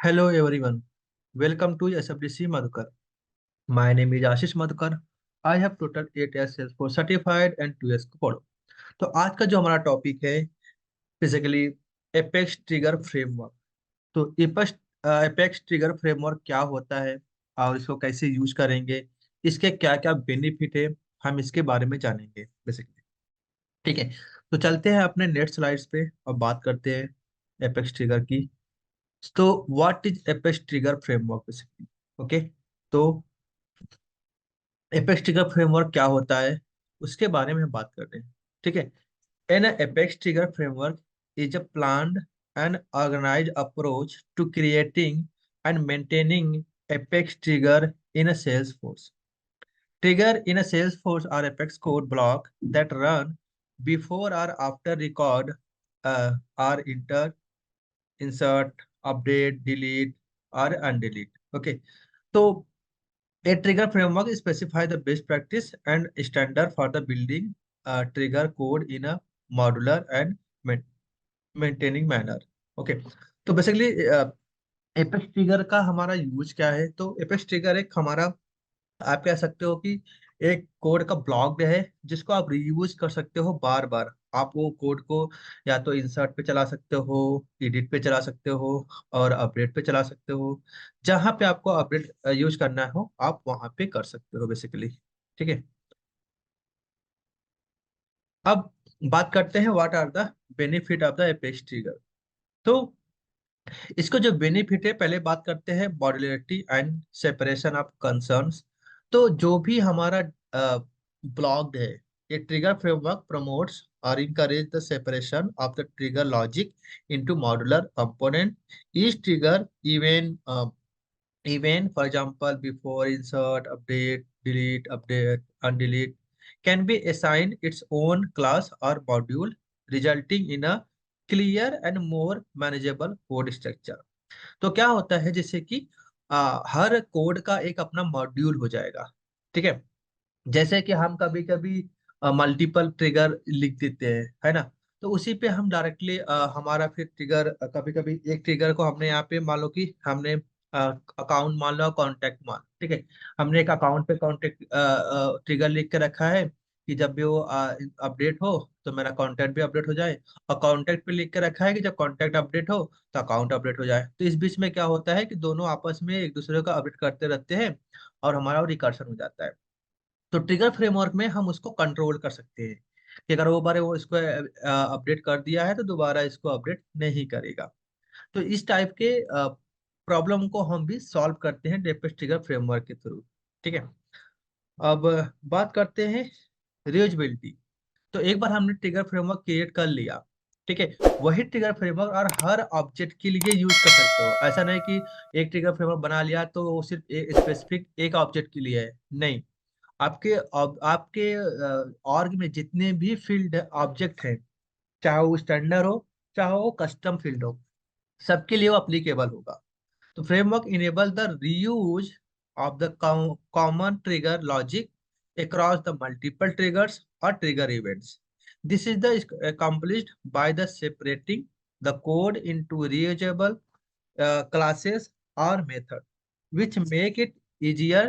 Hello everyone, welcome to SFDC Madhukar. My name is Ashish Madhukar. I have total 8 years Salesforce certified and 2 years को follow. तो आज का जो हमारा topic है बेसिकली एपेक्स ट्रिगर फ्रेमवर्क। तो apex trigger framework क्या होता है और इसको कैसे यूज करेंगे, इसके क्या क्या बेनिफिट है, हम इसके बारे में जानेंगे बेसिकली। ठीक है, तो चलते हैं अपने नेट स्लाइड्स पे और बात करते हैं एपेक्स ट्रिगर की। तो what is apex trigger framework basically. Okay, तो एपेक्स ट्रिगर फ्रेमवर्क क्या होता है उसके बारे में हम बात करते हैं। ठीक है, an Apex trigger framework is a planned and organized approach to creating and maintaining Apex trigger in a Salesforce. Trigger in a Salesforce are Apex code block that run before or after record are enter, insert, update, delete, or undelete. Okay, so a trigger framework specifies the best practice and standard for the building trigger code in a modular and maintaining manner. Okay, तो basically apex trigger का हमारा use क्या है। तो apex trigger एक हमारा, आप कह सकते हो कि एक कोड का ब्लॉक है जिसको आप रीयूज कर सकते हो बार बार। आप वो कोड को या तो इंसर्ट पे चला सकते हो, एडिट पे चला सकते हो और अपडेट पे चला सकते हो। जहां पे आपको अपडेट यूज करना हो आप वहां पे कर सकते हो बेसिकली। ठीक है, अब बात करते हैं what are the benefit of the Apex trigger. तो इसको जो बेनिफिट है, पहले बात करते हैं modularity and separation of concerns. तो जो भी हमारा ब्लॉक्ड है, ये ट्रिगर फ्रेमवर्क प्रमोट्स और encourage the separation of the trigger logic into modular component. Each trigger even for example before insert, update, delete, update, undelete can be assigned its own class or module, resulting in a clear and more manageable code structure. तो क्या होता है जैसे कि हर code का एक अपना module हो जाएगा। ठीक है, जैसे कि हम कभी कभी मल्टीपल ट्रिगर लिख देते हैं, है ना। तो उसी पे हम डायरेक्टली हमारा फिर ट्रिगर, कभी कभी एक ट्रिगर को हमने यहाँ पे मान लो कि हमने अकाउंट मान लो, कॉन्टेक्ट मान, ठीक है। हमने एक अकाउंट पे कॉन्टेक्ट ट्रिगर लिख के रखा है कि जब भी वो अपडेट हो तो मेरा कॉन्टैक्ट भी अपडेट हो जाए। और कॉन्टैक्ट पे लिख के रखा है कि जब कॉन्टैक्ट अपडेट हो तो अकाउंट अपडेट हो जाए। तो इस बीच में क्या होता है कि दोनों आपस में एक दूसरे का अपडेट करते रहते हैं और हमारा रिकर्शन हो जाता है। तो ट्रिगर फ्रेमवर्क में हम उसको कंट्रोल कर सकते हैं कि अगर वो बार वो इसको अपडेट कर दिया है तो दोबारा इसको अपडेट नहीं करेगा। तो इस टाइप के प्रॉब्लम को हम भी सॉल्व करते हैं डेपेस्ट ट्रिगर फ्रेमवर्क के थ्रू। ठीक है, अब बात करते हैं रीयूजेबिलिटी। तो एक बार हमने ट्रिगर फ्रेमवर्क क्रिएट कर लिया, ठीक है, वही ट्रिगर फ्रेमवर्क और हर ऑब्जेक्ट के लिए यूज कर सकते हो। ऐसा नहीं कि एक ट्रिगर फ्रेमवर्क बना लिया तो वो सिर्फ एक स्पेसिफिक एक ऑब्जेक्ट के लिए है, नहीं। आपके ऑर्ग में जितने भी फील्ड ऑब्जेक्ट हैं, चाहे वो स्टैंडर्ड हो चाहे वो कस्टम फील्ड हो, सबके लिए वो अप्लीकेबल होगा। तो framework enable the reuse of the common trigger logic across the multiple triggers or trigger events. This is the accomplished by the separating the code into reusable classes or method, which make it easier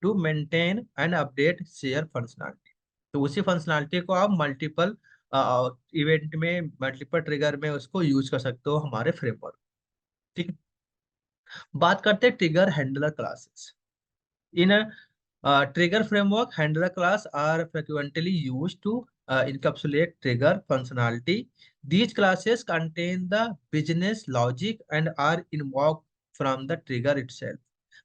to maintain and update share functionality. तो उसी functionality को आप multiple event में, multiple trigger में उसको use कर सकते हो हमारे फ्रेमवर्क। ठीक है, बात करते हैं trigger handler classes. In trigger framework, handler class are frequently used to encapsulate trigger functionality. These classes contain the business logic and are invoked from the trigger itself,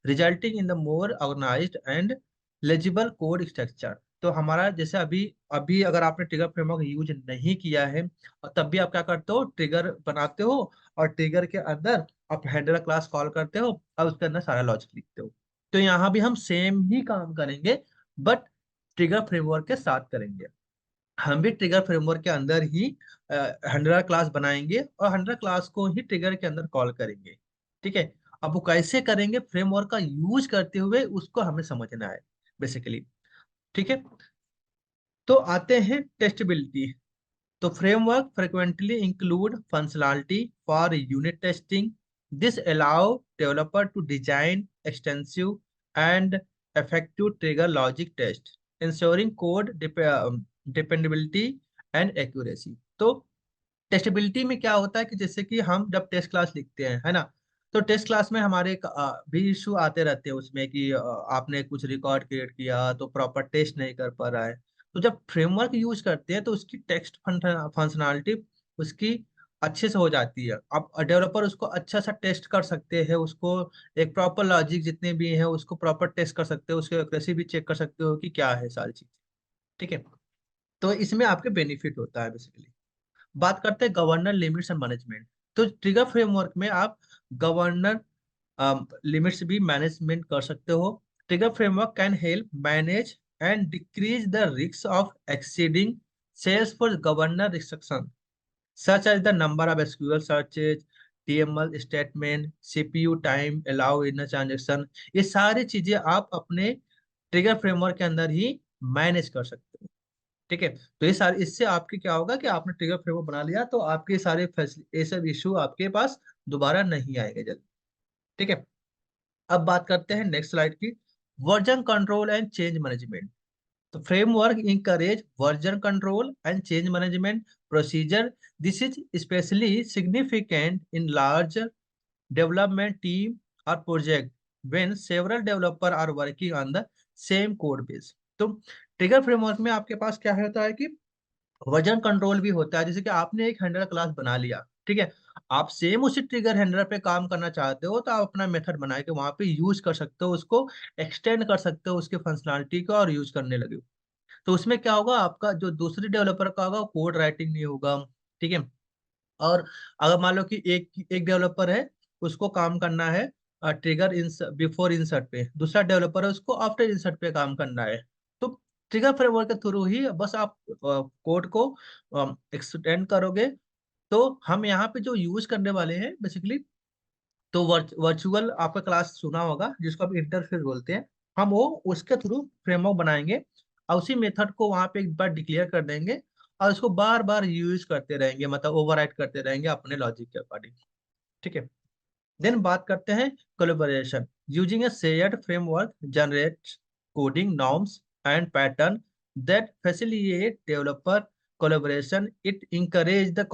resulting in the more organized and legible code structure. तो हमारा जैसे अभी अभी अगर आपने trigger framework use नहीं किया है और तब भी आप क्या करते हो, ट्रिगर बनाते हो और ट्रिगर के अंदर आप हैंडलर क्लास कॉल करते हो और उसके अंदर सारा लॉजिक लिखते हो। तो यहाँ भी हम सेम ही काम करेंगे, बट ट्रिगर फ्रेमवर्क के साथ करेंगे। हम भी ट्रिगर फ्रेमवर्क के अंदर ही हैंडलर क्लास बनाएंगे और हैंडलर क्लास को ही ट्रिगर के अंदर कॉल करेंगे। ठीक है, अब वो कैसे करेंगे फ्रेमवर्क का यूज करते हुए उसको हमें समझना है बेसिकली। ठीक है, तो आते हैं टेस्टेबिलिटी। तो framework frequently include functionality for unit testing, This allow developer to design extensive and effective trigger logic test, ensuring code dependability and accuracy. तो टेस्टेबिलिटी में क्या होता है कि जैसे कि हम जब टेस्ट क्लास लिखते हैं, है ना, तो टेस्ट क्लास में हमारे भी इशू आते रहते हैं उसमें कि आपने कुछ रिकॉर्ड क्रिएट किया तो प्रॉपर टेस्ट नहीं कर पा रहा है। तो जब फ्रेमवर्क यूज करते हैं तो उसकी टेक्स्ट फंक्शनैलिटी उसकी अच्छे से हो जाती है। अब डेवलपर उसको अच्छा सा टेस्ट कर सकते हैं, उसको एक प्रॉपर लॉजिक जितने भी हैं उसको प्रॉपर टेस्ट कर सकते हो, उसकी एक्यूरेसी भी चेक कर सकते हो कि क्या है सारी चीज। ठीक है, तो इसमें आपके बेनिफिट होता है बेसिकली। बात करते हैं गवर्नर लिमिट्स एंड मैनेजमेंट। तो ट्रिगर फ्रेमवर्क में आप गवर्नर लिमिट्स भी मैनेजमेंट कर सकते हो। Trigger framework can help manage and decrease the risk of exceeding Salesforce governor restriction such as the number of SQL searches, TML statement, CPU time allow in a transaction। ये सारी चीजें आप अपने trigger framework के अंदर ही manage कर सकते हो। ठीक है, तो ये सारे इससे आपके क्या होगा कि आपने ट्रिगर फ्रेमवर्क बना लिया तो आपके सारे ये सब इशू आपके पास दोबारा नहीं आएंगे जल्दी। ठीक है, अब बात करते हैं नेक्स्ट स्लाइड की, version control and change management. तो framework encourage version control and change management procedure. This is especially significant in large development team or project when several developer are working on the same code base। तो trigger framework में आपके पास क्या होता है कि version control भी होता है। जैसे कि आपने एक हैंडलर क्लास बना लिया, ठीक है, आप सेम उसी ट्रिगर हैंडलर पे काम करना चाहते हो तो आप अपना मेथड बना के वहां पे यूज कर सकते हो, उसको एक्सटेंड कर सकते हो उसके फंक्शनलिटी को और यूज करने लगे। तो उसमें क्या होगा, आपका जो दूसरे डेवलपर का होगा कोड राइटिंग नहीं होगा। ठीक है, और अगर मान लो कि एक एक डेवलपर है, उसको काम करना है ट्रिगर बिफोर इंसर्ट पे, दूसरा डेवलपर है उसको आफ्टर इंसर्ट पे काम करना है। तो ट्रिगर फ्रेमवर्क के थ्रू ही बस आप कोड को एक्सटेंड करोगे। तो हम यहाँ पे जो यूज करने वाले हैं बेसिकली, तो वर्चुअल आपका क्लास सुना होगा जिसको आप इंटरफेस बोलते हैं, हम वो उसके थ्रू फ्रेमवर्क बनाएंगे और उसी मेथड को वहां पे एक बार डिक्लेयर कर देंगे और उसको बार बार यूज करते रहेंगे, मतलब ओवरराइड करते रहेंगे अपने लॉजिक के अकॉर्डिंग। ठीक है, देन बात करते हैं collaboration. Using A shared framework generate coding norms and pattern that facilitate developer collaboration। It encourage the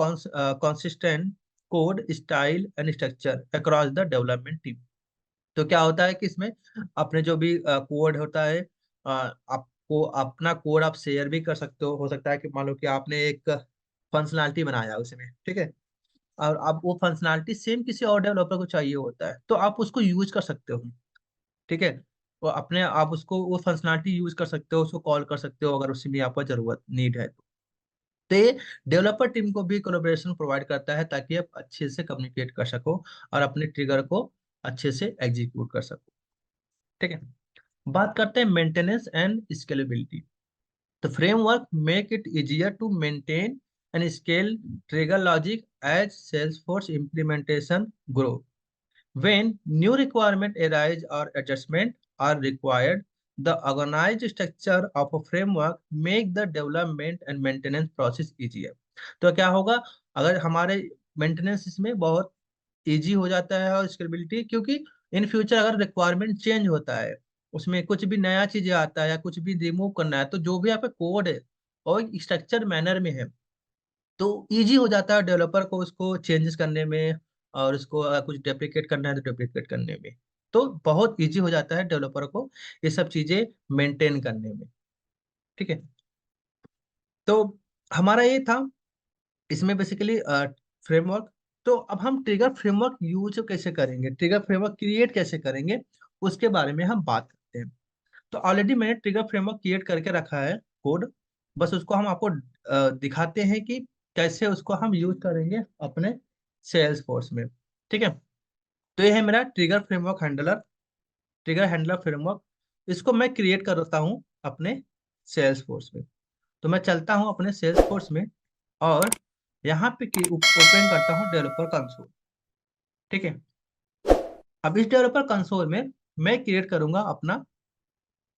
consistent code style and structure across the development team। तो क्या होता है कि इसमें अपने जो भी कोड होता है, आपको अपना कोड आप शेयर भी कर सकते हो सकता है कि मान लो कि आपने एक फंक्शनैलिटी बनाया उसमें, ठीक है, और अब वो फंक्शनैलिटी सेम किसी और डेवलपर को चाहिए होता है तो आप उसको यूज कर सकते हो। ठीक है, वो अपने आप उसको वो फंक्शनैलिटी यूज कर सकते हो, उसको कॉल कर सकते हो अगर उसी में आपको जरूरत नीड है तो ये डेवलपर टीम को भी कोलैबोरेशन प्रोवाइड करता है ताकि आप अच्छे से कम्युनिकेट कर सको और अपने ट्रिगर को अच्छे से एग्जीक्यूट कर सको। ठीक है, बात करते हैं मेंटेनेंस एंड स्केलेबिलिटी। तो framework make it easier to maintain and scale trigger logic as Salesforce implementation grow. When new requirement arise or adjustment are required, the organized structure of a framework make the development and maintenance process easier। तो क्या होगा, अगर हमारे maintenance इसमें बहुत easy हो जाता है और स्केलेबिलिटी, क्योंकि इन फ्यूचर अगर रिक्वायरमेंट चेंज होता है, उसमें कुछ भी नया चीज आता है या कुछ भी रिमूव करना है, तो जो भी आपका कोड है और स्ट्रक्चर मैनर में है तो इजी हो जाता है डेवलपर को उसको चेंजेस करने में, और उसको अगर कुछ डेप्रिकेट करना है तो डेप्रिकेट करने में। तो बहुत इजी हो जाता है डेवलपर को ये सब चीजें मेंटेन करने में। ठीक है, तो हमारा ये था इसमें बेसिकली फ्रेमवर्क। तो अब हम ट्रिगर फ्रेमवर्क यूज कैसे करेंगे, ट्रिगर फ्रेमवर्क क्रिएट कैसे करेंगे, उसके बारे में हम बात करते हैं। तो ऑलरेडी मैंने ट्रिगर फ्रेमवर्क क्रिएट करके रखा है कोड, बस उसको हम आपको दिखाते हैं कि कैसे उसको हम यूज करेंगे अपने सेल्स फोर्स में। ठीक है, तो ये है मेरा trigger framework handler, trigger handler framework. इसको मैं क्रिएट करता हूँ अपने सेल्स फोर्स में। तो मैं चलता हूँ अपने सेल्स फोर्स में और यहाँ पे ओपन करता हूँ डेवलपर कंसोल। ठीक है, अब इस डेवलपर कंसोल में मैं क्रिएट करूंगा अपना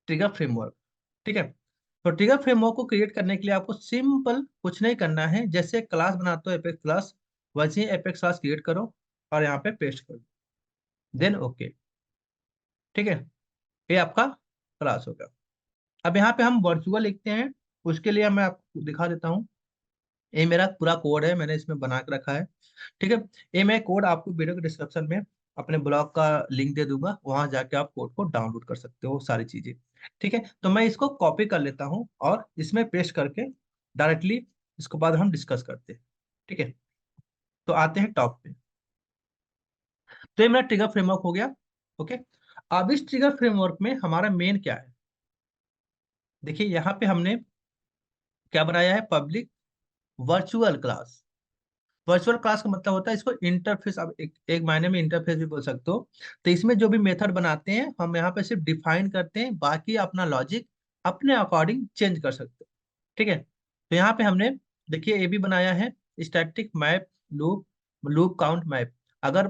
ट्रिगर फ्रेमवर्क। ठीक है, तो ट्रिगर फ्रेमवर्क को क्रिएट करने के लिए आपको सिंपल कुछ नहीं करना है, जैसे क्लास बनाते हो एपेक्स क्लास, वैसे ही एपेक्स क्लास क्रिएट करो। और यहाँ पे पेस्ट कर दो, देन ओके। ठीक है, ये आपका क्लास हो गया। अब यहाँ पे हम वर्चुअल लिखते हैं, उसके लिए मैं आपको दिखा देता हूँ। ये मेरा पूरा कोड है, मैंने इसमें बना के रखा है। ठीक है, ये मैं कोड आपको वीडियो के डिस्क्रिप्शन में अपने ब्लॉग का लिंक दे दूंगा, वहां जाके आप कोड को डाउनलोड कर सकते हो सारी चीजें। ठीक है, तो मैं इसको कॉपी कर लेता हूँ और इसमें पेस्ट करके डायरेक्टली इसको बाद हम डिस्कस करते हैं। ठीक है, तो आते हैं टॉप पे। तो ये मेरा ट्रिगर फ्रेमवर्क हो गया। ओके, अब इस ट्रिगर फ्रेमवर्क में हमारा मेन क्या है? देखिए यहाँ पे हमने क्या बनाया है, public virtual class. Virtual class का मतलब होता है इसको इंटरफेस, अब एक मायने में इंटरफेस भी बोल सकते हो। तो इसमें जो भी मेथड बनाते हैं हम यहाँ पे सिर्फ डिफाइन करते हैं, बाकी अपना लॉजिक अपने अकॉर्डिंग चेंज कर सकते हो। ठीक है, तो यहाँ पे हमने देखिए ये भी बनाया है, static map loop, loop count map. अगर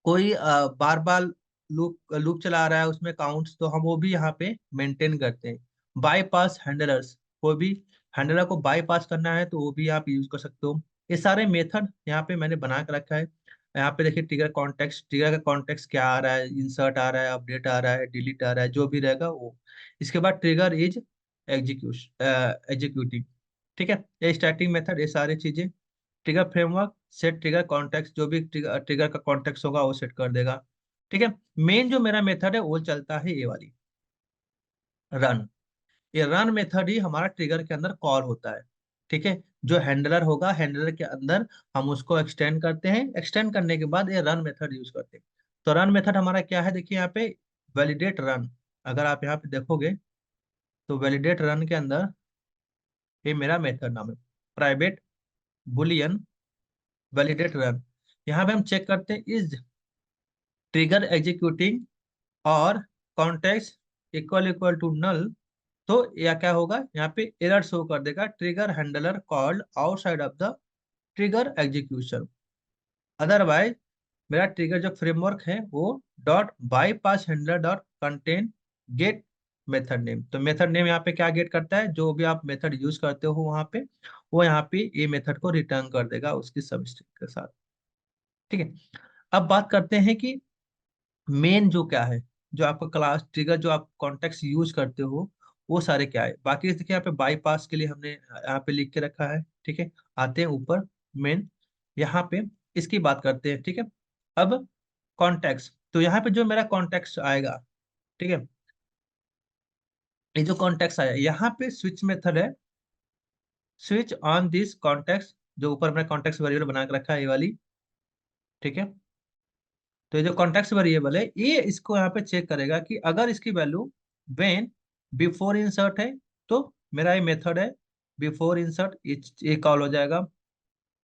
कोई बार बार लूप लूप चला रहा है उसमें काउंट्स, तो हम वो भी यहाँ पे मेंटेन करते हैं। बाईपास हैंडलर्स, कोई भी हैंडलर को बाईपास करना है तो वो भी आप यूज कर सकते हो। ये सारे मेथड यहाँ पे मैंने बना के रखा है। यहाँ पे देखिए ट्रिगर कॉन्टेक्स्ट, ट्रिगर का कॉन्टेक्स्ट क्या आ रहा है, इंसर्ट आ रहा है, अपडेट आ रहा है, डिलीट आ रहा है, जो भी रहेगा वो। इसके बाद ट्रिगर इज एग्जीक्यूटिंग। ठीक है, ये स्टार्टिंग मेथड, ये सारी चीजें। Trigger framework set trigger context, जो भी ट्रिगर ट्रिगर का कॉन्टेक्स्ट होगा वो सेट कर देगा। ठीक है, मेन जो मेरा मेथड है वो चलता है ये वाली, रन। ये रन मेथड ही हमारा ट्रिगर के अंदर कॉल होता है। ठीक है, जो हैंडलर होगा हैंडलर के अंदर हम उसको एक्सटेंड करते हैं, एक्सटेंड करने के बाद ये रन मेथड यूज करते हैं। तो रन मेथड हमारा क्या है, देखिए यहाँ पे वैलिडेट रन। अगर आप यहाँ पे देखोगे तो वैलिडेट रन के अंदर ये मेरा मेथड नाम है, प्राइवेट बुलियन वैलिडेट रन। यहाँ पे हम चेक करते हैं इज ट्रिगर एग्जीक्यूटिंग और context equal equal to null. तो या क्या होगा, यहाँ पे एरर शो कर देगा, trigger handler called outside of the trigger execution. Otherwise मेरा ट्रिगर जो फ्रेमवर्क है वो dot by pass handler dot contain get method name. तो मेथड नेम यहाँ पे क्या गेट करता है, जो भी आप मेथड यूज करते हो वहां पे, वो यहाँ पे ये मेथड को रिटर्न कर देगा उसकी सबस्ट्रिंग के साथ। ठीक है, अब बात करते हैं कि मेन जो क्या है, जो आपका क्लास ट्रिगर जो आप कॉन्टेक्स्ट यूज करते हो वो सारे क्या है। बाकी देखिए यहाँ पे बाईपास के लिए हमने यहाँ पे लिख के रखा है। ठीक है, आते हैं ऊपर मेन, यहाँ पे इसकी बात करते हैं। ठीक है, अब कॉन्टेक्स्ट, तो यहाँ पे जो मेरा कॉन्टेक्स्ट आएगा, ठीक है, ये जो कॉन्टेक्स्ट आया यहाँ पे स्विच मेथड है, स्विच ऑन दिस कॉन्टेक्स्ट, जो ऊपर मैंने कॉन्टेक्स्ट वेरिएबल बना के रखा है ये वाली। ठीक है, तो ये जो कॉन्टेक्स्ट वेरिएबल है ये इसको यहाँ पे चेक करेगा कि अगर इसकी वैल्यू वेन बिफोर इंसर्ट है तो मेरा ये मेथड है बिफोर इंसर्ट, ये कॉल हो जाएगा।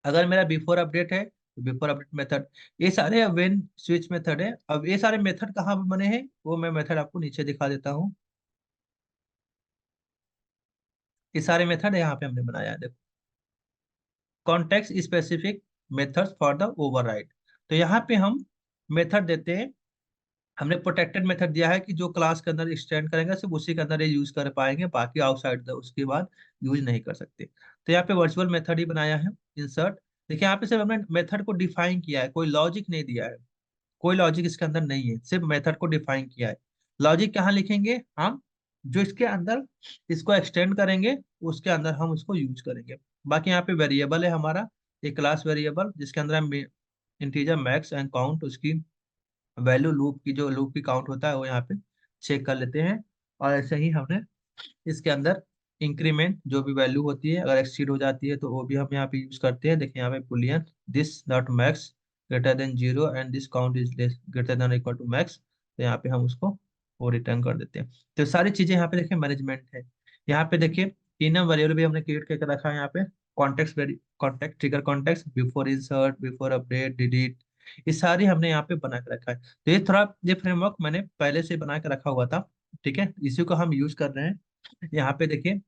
अगर मेरा बिफोर अपडेट है तो बिफोर अपडेट मेथड। ये सारे वेन स्विच मेथड है। अब ये सारे मेथड कहाँ पे बने हैं वो मैं मेथड आपको नीचे दिखा देता हूँ। ये सारे मेथड यहाँ पे हमने बनाया है, देखो, context specific methods for the override. तो यहाँ पे हम मेथड देते हैं, हमने प्रोटेक्टेड मेथड दिया है कि जो क्लास के अंदर एक्सटेंड करेंगे सिर्फ उसी के अंदर ये यूज कर पाएंगे, बाकी आउटसाइड उसके बाद यूज नहीं कर सकते। तो यहाँ पे वर्चुअल मेथड ही बनाया है, इंसर्ट। देखिए यहाँ पे सिर्फ हमने मेथड को डिफाइन किया है, कोई लॉजिक नहीं दिया है, कोई लॉजिक इसके अंदर नहीं है, सिर्फ मेथड को डिफाइन किया है। लॉजिक कहाँ लिखेंगे हम, जो इसके अंदर इसको एक्सटेंड करेंगे उसके अंदर हम उसको यूज करेंगे। बाकी यहाँ पे वेरिएबल है हमारा, एक क्लास वेरिएबल जिसके अंदर हम इंटीजर मैक्स एंड काउंट, उसकी वैल्यू लूप की, जो लूप की काउंट होता है वो यहाँ पे चेक कर लेते हैं। और ऐसे ही हमने इसके अंदर इंक्रीमेंट, जो भी वैल्यू होती है अगर एक्सीड हो जाती है तो वो भी हम यहाँ पे यूज करते हैं। देखिए यहाँ पे boolean this dot max greater than zero and this count is less greater than equal to max, तो यहाँ पे हम उसको वो रिटर्न कर देते हैं। तो सारी चीजें यहाँ पे देखिए मैनेजमेंट है। यहाँ पे देखिए इनम वेरिएबल भी हमने क्रिएट करके रखा है यहाँ पे, context very contact trigger context before insert before update delete, ये सारी हमने यहाँ पे बना के रखा है। तो ये थोड़ा ये फ्रेमवर्क मैंने पहले से बना के रखा हुआ था। ठीक है, इसी को हम यूज कर रहे हैं। यहाँ पे देखिए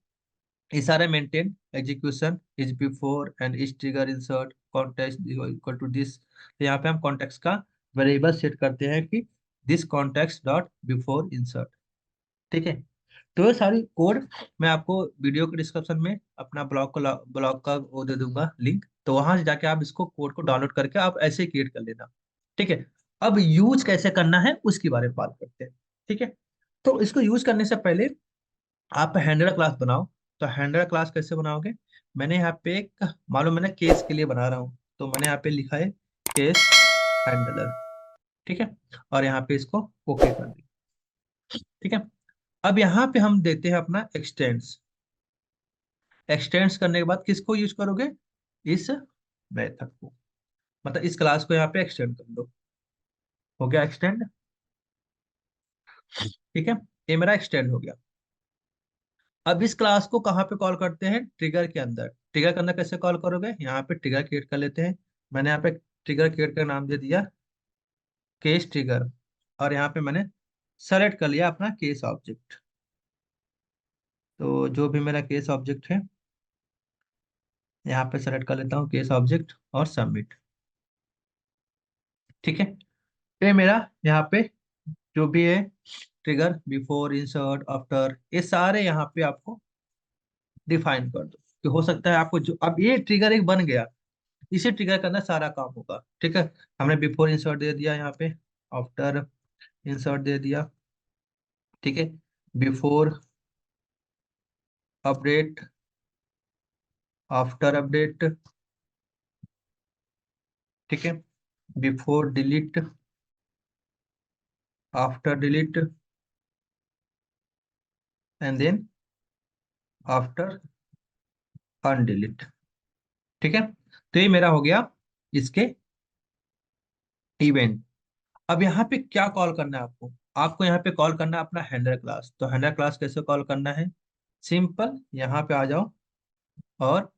ये सारे maintain execution is before and is trigger insert context equal to this. तो यहाँ पे हम कॉन्टेक्स्ट का वेरिएबल सेट करते हैं कि this context dot before insert. ठीक है, तो ये सारी कोड मैं आपको वीडियो के डिस्क्रिप्शन में अपना ब्लॉग का वो दे दूंगा लिंक, तो वहां से जाके आप इसको कोड को डाउनलोड करके आप ऐसे ही क्रिएट कर लेना। ठीक है। अब यूज कैसे करना है उसके बारे में बात करते हैं। ठीक है। तो इसको यूज करने से पहले आप हैंडलर क्लास बनाओ। तो हैंडलर क्लास कैसे बनाओगे? मैंने यहाँ पे एक, मालूम मैंने केस के लिए बना रहा हूँ, तो मैंने यहाँ पे लिखा है केस हैंडलर। ठीक है। और यहाँ पे इसको ओके कर दी। ठीक है। अब यहाँ पे हम देते हैं अपना एक्सटेंड्स। एक्सटेंड्स करने के बाद किसको यूज करोगे? इस मेथड को, मतलब इस क्लास को यहाँ पे एक्सटेंड कर दो। हो गया एक्सटेंड। ठीक है। ये मेरा एक्सटेंड हो गया। अब इस क्लास को कहाँ पे कॉल करते हैं? ट्रिगर के अंदर। ट्रिगर के अंदर कैसे कॉल करोगे? यहाँ पे ट्रिगर क्रिएट कर लेते हैं। मैंने यहाँ पे ट्रिगर क्रिएट का नाम दे दिया केस ट्रिगर। और यहाँ पे मैंने सेलेक्ट कर लिया अपना केस ऑब्जेक्ट। तो जो भी मेरा केस ऑब्जेक्ट है यहाँ पे सेलेक्ट कर लेता हूँ केस ऑब्जेक्ट और सबमिट। ठीक है। ये मेरा यहाँ पे जो भी है ट्रिगर बिफोर इंसर्ट आफ्टर, ये सारे यहाँ पे आपको डिफाइन कर दो कि हो सकता है आपको जो अब ये ट्रिगर एक बन गया, इसे ट्रिगर करना सारा काम होगा। ठीक है। हमने बिफोर इंसर्ट दे दिया यहाँ पे, आफ्टर इंसर्ट दे दिया। ठीक है। Before update, after update. ठीक है। Before delete, after delete, and then after undelete. ठीक है। तो ये मेरा हो गया इसके इवेंट। अब यहाँ पे क्या कॉल करना है आपको? आपको यहाँ पे कॉल करना है अपना हैंडलर क्लास। तो हैंडलर क्लास कैसे कॉल करना है? सिंपल, यहाँ पे आ जाओ और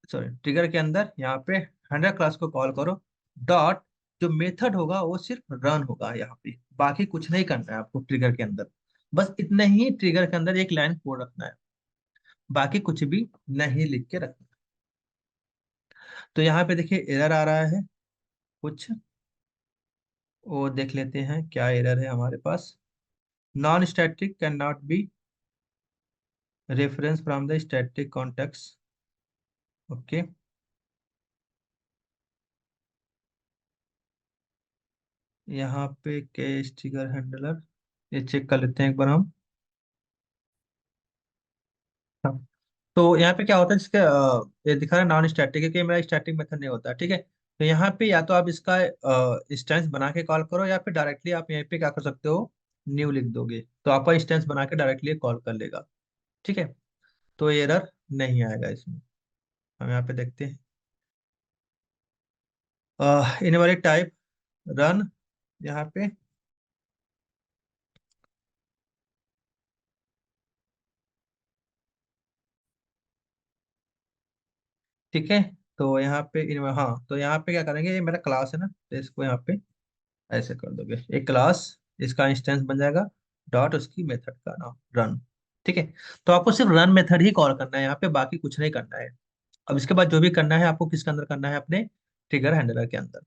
सॉरी ट्रिगर के अंदर यहाँ पे हैंडलर क्लास को कॉल करो। डॉट, जो मेथड होगा वो सिर्फ रन होगा यहाँ पे, बाकी कुछ नहीं करना है आपको ट्रिगर के अंदर। बस इतने ही ट्रिगर के अंदर एक लाइन कोड रखना है, बाकी कुछ भी नहीं लिख के रखना। तो यहाँ पे देखिए एरर आ रहा है कुछ, वो देख लेते हैं क्या एरर है हमारे पास। Non static can not be reference from the static context. Okay. यहाँ पे केस ट्रिगर हैंडलर, ये चेक कर लेते हैं एक बार हम। हाँ। तो यहाँ पे क्या होता है जिसका ये दिखा रहा है नॉन स्टैटिक है कि मेरा स्टैटिक मेथड नहीं होता। ठीक है। तो यहाँ पे या तो आप इसका इंस्टेंस बना के कॉल करो, या फिर डायरेक्टली आप यहाँ पे क्या कर सकते हो, न्यू लिख दोगे तो आपका इंस्टेंस बना के डायरेक्टली कॉल कर लेगा। ठीक है। तो एरर नहीं आएगा इसमें। हम यहाँ पे देखते हैं इनवैलिड टाइप रन यहाँ पे। ठीक है। तो यहाँ पे हाँ, तो यहाँ पे क्या करेंगे, ये मेरा क्लास है ना, तो इसको यहाँ पे ऐसे कर दोगे एक क्लास, इसका इंस्टेंस बन जाएगा डॉट उसकी मेथड का नाम रन। ठीक है। तो आपको सिर्फ रन मेथड ही कॉल करना है यहाँ पे, बाकी कुछ नहीं करना है। अब इसके बाद जो भी करना है आपको किसके अंदर करना है? अपने ट्रिगर हैंडलर के अंदर,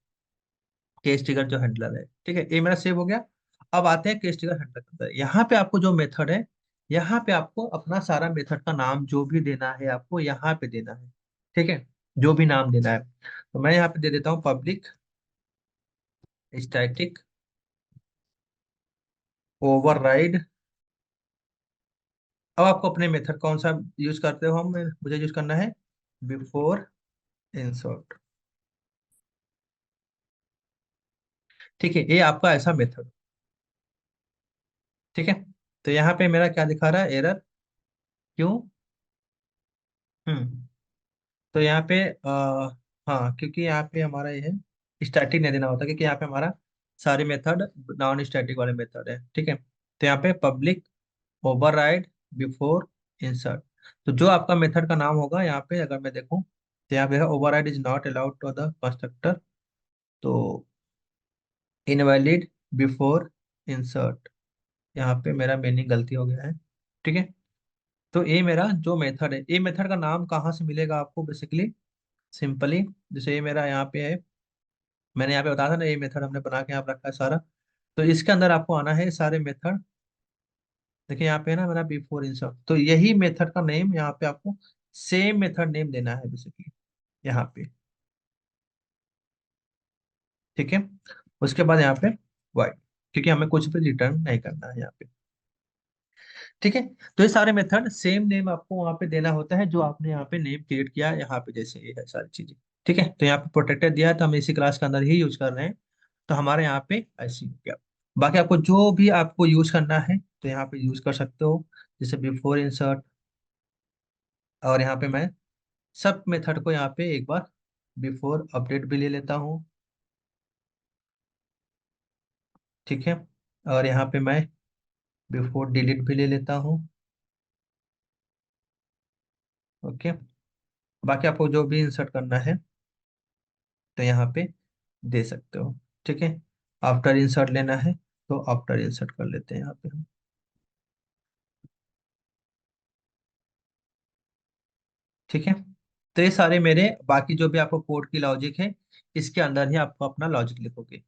केस ट्रिगर जो हैंडलर है। ठीक है। ये मेरा सेव हो गया। अब आते हैं केस ट्रिगर हैंडलर के अंदर। यहाँ पे आपको जो मेथड है, यहाँ पे आपको अपना सारा मेथड का नाम जो भी देना है आपको यहाँ पे देना है। ठीक है। जो भी नाम देना है, तो मैं यहाँ पे दे देता हूँ पब्लिक स्टैटिक ओवरराइड। अब आपको अपने मेथड कौन सा यूज करते हो? हम मुझे यूज करना है बिफोर इंसर्ट। ठीक है। ये आपका ऐसा मेथड। ठीक है। तो यहाँ पे मेरा क्या दिखा रहा है? एरर। क्यों? हम्म। तो यहाँ पे हाँ, क्योंकि यहाँ पे हमारा ये है स्टैटिक नहीं देना होता, क्योंकि यहाँ पे हमारा सारे मेथड नॉन स्टैटिक वाले मेथड है। ठीक है। तो यहाँ पे पब्लिक ओवरराइड बिफोर इंसर्ट। तो जो आपका मेथड का नाम होगा यहाँ पे, अगर मैं देखूँ तो यहाँ पे है override is not allowed to the constructor. तो इनवैलिड बिफोर इंसर्ट, यहाँ पे मेरा मीनिंग गलती हो गया है। ठीक है। तो ये मेरा जो मेथड है, ये मेथड का नाम कहाँ से मिलेगा आपको? बेसिकली सिंपली, जैसे ये मेरा यहाँ पे है, मैंने यहाँ पे बताया था ना, ये मेथड हमने बना के यहाँ पे रखा है सारा। तो इसके अंदर आपको आना है सारे मेथड देखिए यहाँ पे है ना मेरा बिफोर इंसर्ट, तो यही मेथड का नेम यहाँ पे आपको सेम मेथड नेम देना है बेसिकली यहाँ पे। ठीक है, उसके बाद यहाँ पे वाइड, क्योंकि हमें कुछ भी रिटर्न नहीं करना है यहाँ पे। ठीक है, तो ये सारे मेथड सेम नेम आपको वहां पे देना होता है जो आपने यहाँ पे नेम क्रिएट किया है यहाँ पे, जैसे ये है सारी चीजें। ठीक है, तो यहाँ पे प्रोटेक्टेड दिया है तो हम इसी क्लास के अंदर ही यूज कर रहे हैं, तो हमारे यहाँ पे ऐसे ही हो गया। बाकी आपको जो भी आपको यूज करना है तो यहाँ पे यूज कर सकते हो, जैसे बिफोर इंसर्ट, और यहाँ पे मैं सब मेथड को यहाँ पे एक बार बिफोर अपडेट भी ले लेता हूँ। ठीक है, और यहाँ पे मैं बिफोर डिलीट भी ले लेता हूँ। ओके, बाकी आपको जो भी इंसर्ट करना है तो यहाँ पे दे सकते हो। ठीक है, आफ्टर इंसर्ट लेना है तो आफ्टर इंसर्ट कर लेते हैं यहाँ पे हम। ठीक है, तो ये सारे मेरे बाकी जो भी आपको कोड की लॉजिक है, इसके अंदर ही आपको अपना लॉजिक लिखोगे,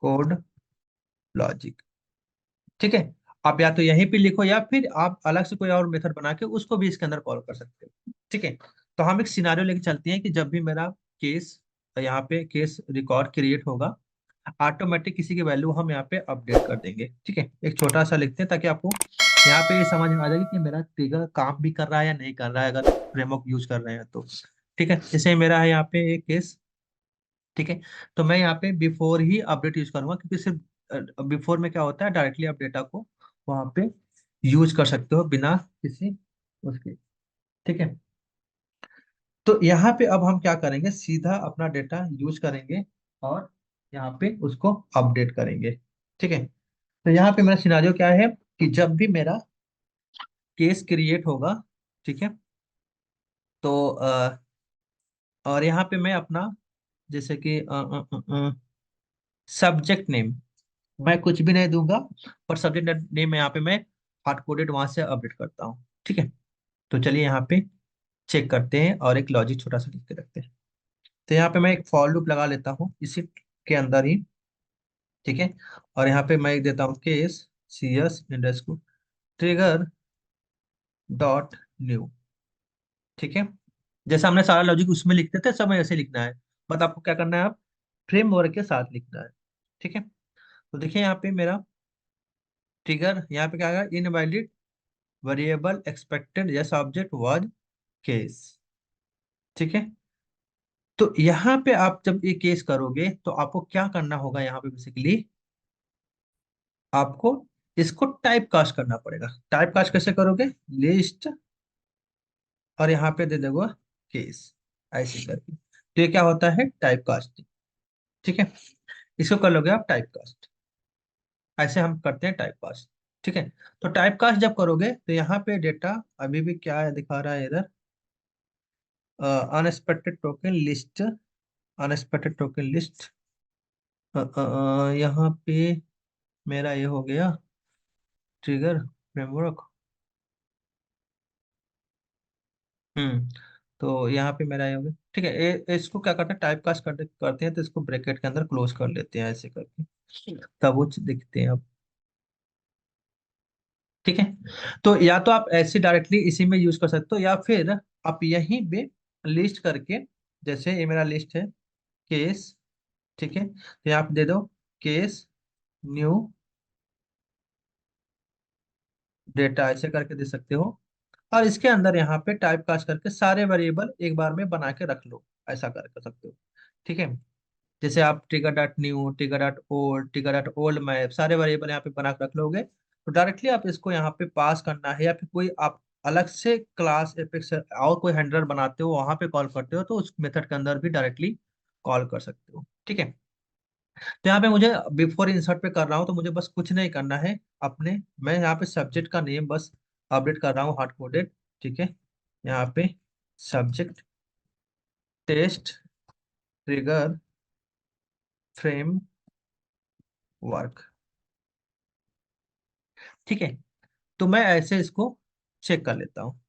कोड लॉजिक। ठीक है, आप या तो यहीं पे लिखो या फिर आप अलग से कोई और मेथड बना के उसको भी इसके अंदर कॉल कर सकते हो। ठीक है, तो हम एक सिनारियो लेके चलते हैं कि जब भी मेरा केस, यहाँ पे केस रिकॉर्ड क्रिएट होगा, ऑटोमेटिक किसी की वैल्यू हम यहाँ पे अपडेट कर देंगे। ठीक है, एक छोटा सा लिखते हैं ताकि आपको यहाँ पे ये समझ में आ जाएगी कि मेरा ट्रिगर काम भी कर रहा है या नहीं कर रहा है, अगर फ्रेमवर्क यूज कर रहे हैं तो। ठीक है, जैसे मेरा है यहाँ पे एक केस। ठीक है, तो मैं यहाँ पे बिफोर ही अपडेट यूज करूंगा, क्योंकि सिर्फ बिफोर में क्या होता है, डायरेक्टली आप डेटा को वहाँ पे यूज कर सकते हो बिना किसी उसके। ठीक है, तो यहाँ पे अब हम क्या करेंगे, सीधा अपना डेटा यूज करेंगे और यहाँ पे उसको अपडेट करेंगे। ठीक है, तो यहाँ पे मेरा सिनारियो क्या है कि जब भी मेरा केस क्रिएट होगा, ठीक है, तो और यहाँ पे मैं अपना जैसे कि सब्जेक्ट नेम मैं कुछ भी नहीं दूंगा, और सब्जेक्ट नेम यहाँ पे मैं हार्ड कोडेड वहां से अपडेट करता हूँ। ठीक है, तो चलिए यहाँ पे चेक करते हैं और एक लॉजिक छोटा सा लिख के रखते हैं। तो यहाँ पे मैं एक फॉर लूप लगा लेता हूँ इसी के अंदर ही। ठीक है, और यहाँ पे मैं एक देता हूँ केस सी एस इंडस्क्यू ट्रिगर डॉट न्यू। ठीक है, जैसा हमने सारा लॉजिक उसमें लिखते थे सब ऐसे लिखना है, बट आपको क्या करना है, आप फ्रेमवर्क के साथ लिखना है। ठीक है, तो देखिए यहाँ पे मेरा ट्रिगर यहाँ पे क्या है, invalid variable expected yes object was case. ठीक है, तो यहाँ पे आप जब ये केस करोगे तो आपको क्या करना होगा, यहाँ पे बेसिकली आपको इसको टाइप कास्ट करना पड़ेगा। टाइप कास्ट कैसे करोगे, लिस्ट और यहाँ पे दे दोगे केस, ऐसे करके, तो ये क्या होता है, टाइप कास्ट। ठीक है, इसको कर लोगे आप टाइप कास्ट, ऐसे हम करते हैं टाइप कास्ट। ठीक है, तो टाइप कास्ट जब करोगे तो यहाँ पे डेटा अभी भी क्या है दिखा रहा है इधर, unexpected token list, unexpected token list. यहाँ पे मेरा ये हो गया ट्रिगर फ्रेमवर्क। हम्म, तो यहाँ पे मेरा ये हो गया। ठीक है, इसको क्या करते हैं, टाइप कास्ट करते हैं तो इसको ब्रैकेट के अंदर क्लोज कर लेते हैं ऐसे करके, तब वो दिखते हैं अब। ठीक है, तो या तो आप ऐसे डायरेक्टली इसी में यूज कर सकते हो, या फिर आप यहीं पे लिस्ट करके, जैसे ये मेरा लिस्ट है केस। ठीक है, तो यहाँ पे दे दो केस न्यू डेटा, ऐसे करके दे सकते हो, और इसके अंदर यहाँ पे टाइप कास्ट करके सारे वेरिएबल एक बार में बना के रख लो, ऐसा कर सकते हो। ठीक है, जैसे आप टिकर डॉट न्यू, टिकर डॉट ओल्ड, टिकर डॉट ओल्ड मैप, सारे वेरिएबल यहाँ पे बना के रख लोगे, तो डायरेक्टली आप इसको यहाँ पे पास करना है, या फिर कोई आप अलग से क्लास एपेक्स और कोई हैंडलर बनाते हो वहां पे कॉल करते हो, तो उस मेथड के अंदर भी डायरेक्टली कॉल कर सकते हो। ठीक है, तो यहाँ पे मुझे बिफोर इंसर्ट पे कर रहा हूँ तो मुझे बस कुछ नहीं करना है अपने, मैं यहाँ पे सब्जेक्ट का नेम बस अपडेट कर रहा हूँ हार्ड कोडेड। ठीक है, यहाँ पे subject test trigger framework. ठीक है, तो मैं ऐसे इसको चेक कर लेता हूँ।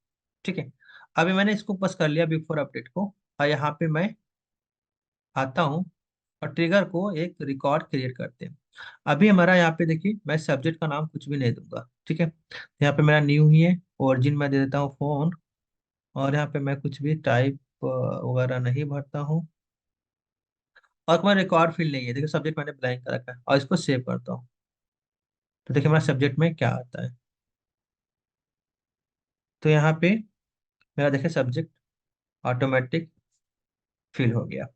ठीक है, अभी मैंने इसको बस कर लिया बिफोर अपडेट को, और यहाँ पे मैं आता हूँ और ट्रिगर को एक रिकॉर्ड क्रिएट करते हैं। अभी हमारा यहाँ पे देखिए, मैं सब्जेक्ट का नाम कुछ भी नहीं दूंगा, ठीक है। यहाँ पे मेरा न्यू ही है, ओरिजिन मैं दे देता हूँ फोन। और यहाँ पे मैं कुछ भी टाइप वगैरह नहीं भरता हूँ। और मैं रिकॉर्ड फील्ड नहीं है, देखिए सब्जेक्ट मैंने ब्लैंक कर रखा है, और इसको सेव करता हूँ। तो देखिए हमारा सब्जेक्ट में क्या आता है। तो यहाँ पे मेरा देखिए सब्जेक्ट ऑटोमेटिक फिल हो गया,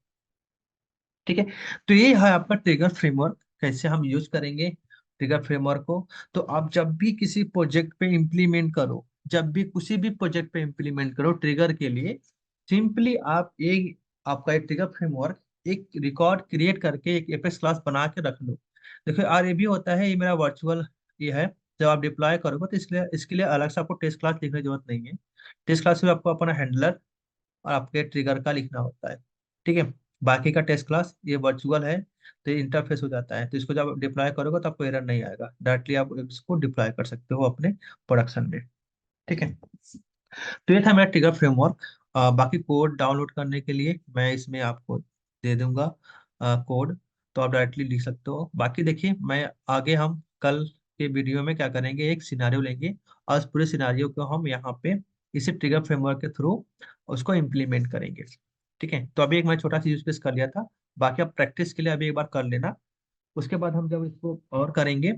ठीक है। तो ये है आपका ट्रिगर फ्रेमवर्क, कैसे हम यूज करेंगे ट्रिगर फ्रेमवर्क को। तो आप जब भी किसी प्रोजेक्ट पे इंप्लीमेंट करो, जब भी किसी भी प्रोजेक्ट पे इंप्लीमेंट करो ट्रिगर के लिए, सिंपली आप एक, आपका एक ट्रिगर फ्रेमवर्क, एक रिकॉर्ड क्रिएट करके एक एपेक्स क्लास बना के रख लो। देखिए, और ये भी होता है, ये मेरा वर्चुअल ये है। जब आप डिप्लॉय करोगे तो इसलिए इसके लिए अलग से आपको टेस्ट क्लास लिखने की जरूरत नहीं है। टेस्ट क्लास में आपको अपना हैंडलर और आपके ट्रिगर का लिखना होता है, ठीक है। बाकी का टेस्ट क्लास ये वर्चुअल है, तो ये इंटरफेस हो जाता है। तो इसको जब डिप्लॉय करोगे तो आपको एरर नहीं आएगा, डायरेक्टली आप इसको डिप्लॉय कर सकते हो अपने प्रोडक्शन में, ठीक है। तो ये था मेरा ट्रिगर फ्रेमवर्क। बाकी कोड डाउनलोड करने के लिए मैं इसमें आपको दे दूंगा कोड, तो आप डायरेक्टली लिख सकते हो। बाकी देखिए, मैं आगे हम कल के वीडियो में क्या करेंगे, एक सिनारियो लेंगे, और उस पूरे सिनारियो को हम यहाँ पे इसी ट्रिगर फ्रेमवर्क के थ्रू उसको इम्प्लीमेंट करेंगे, ठीक है। तो अभी एक मैं छोटा सा यूज केस कर लिया था, बाकी आप प्रैक्टिस के लिए अभी एक बार कर लेना। उसके बाद हम जब इसको और करेंगे,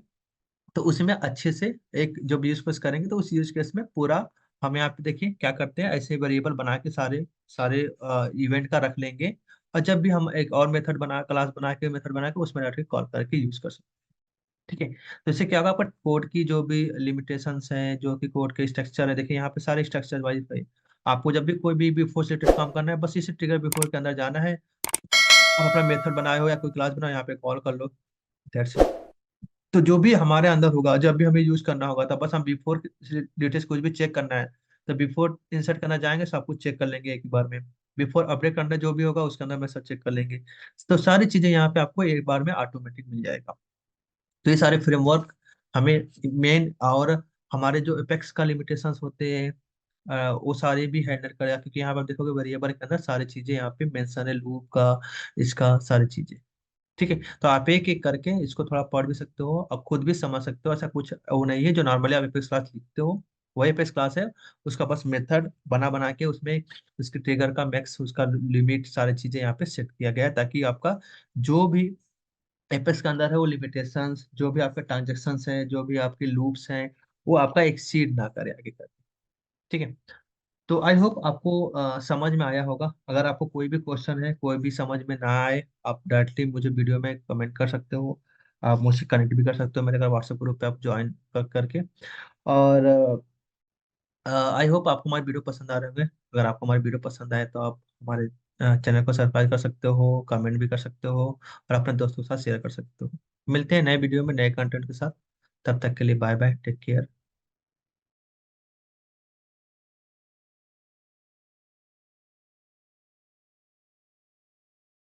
तो उसमें अच्छे से एक जब यूज केस करेंगे, तो उस यूज केस में पूरा हम यहाँ पे देखिए क्या करते हैं, ऐसे वेरिएबल बना के सारे सारे इवेंट का रख लेंगे। और जब भी हम एक और मेथड बना, क्लास बना के मेथड बना के उसमें डायरेक्टली कॉल करके यूज कर सकते हैं, ठीक है। तो इससे क्या होगा, आपका कोड की जो भी लिमिटेशंस हैं, जो कि कोड के स्ट्रक्चर है, देखिए यहाँ पे सारे स्ट्रक्चर वाइज है। आपको जब भी कोई भी बिफोर से रिलेटेड काम करना है, बस इसे ट्रिगर बिफोर के अंदर जाना है। आप अपना मेथड बनाए हो या कोई क्लास बनाए, यहाँ पे कॉल कर लो, दैट्स इट। तो जो भी हमारे अंदर होगा, जब भी हमें यूज करना होगा, तब बस हम बिफोर डिटेल्स कुछ भी चेक करना है, तो बिफोर इंसर्ट करना जाएंगे, सब कुछ चेक कर लेंगे एक ही बार में। बिफोर अपडेट करना जो भी होगा उसके अंदर में सब चेक कर लेंगे। तो सारी चीजें यहाँ पे आपको एक बार में ऑटोमेटिक मिल जाएगा। तो ये सारे फ्रेमवर्क हमें मेन, और हमारे जो एपेक्स का लिमिटेशंस होते हैं वो सारे भी हैंडल करेगा, क्योंकि यहाँ पर आप देखोगे वेरिएबल के अंदर सारी चीजें यहाँ पे मेंशन है, लूप का, इसका सारी चीजें, ठीक है। तो आप एक एक करके इसको थोड़ा पढ़ भी सकते हो, अब खुद भी समझ सकते हो। ऐसा कुछ वो नहीं है जो नॉर्मली आप एपेक्स क्लास लिखते हो, वही एपेक्स क्लास है। उसका बस मेथड बना बना के उसमें उसके ट्रिगर का मैक्स, उसका लिमिट, सारी चीजें यहाँ पे सेट किया गया है, ताकि आपका जो भी एपेक्स के अंदर है वो लिमिटेशंस, जो भी आपके ट्रांजेक्शन्स हैं, जो भी आपके लूप्स हैं, वो आपका एक्सीड ना करे आगे करके, ठीक है। तो आई होप आपको समझ में आया होगा। अगर आपको कोई भी क्वेश्चन है, कोई भी समझ में ना आए, आप डायरेक्टली मुझे वीडियो में कमेंट कर सकते हो। आप मुझसे कनेक्ट भी कर सकते हो मेरे अगर व्हाट्सएप ग्रुप पे आप ज्वाइन करके। और आई होप आपको हमारी वीडियो पसंद आ रहे होंगे। अगर आपको हमारी वीडियो पसंद आए तो आप हमारे चैनल को सब्सक्राइब कर सकते हो, कमेंट भी कर सकते हो, और अपने दोस्तों के साथ शेयर कर सकते हो। मिलते हैं नए वीडियो में नए कंटेंट के साथ। तब तक के लिए बाय बाय, टेक केयर।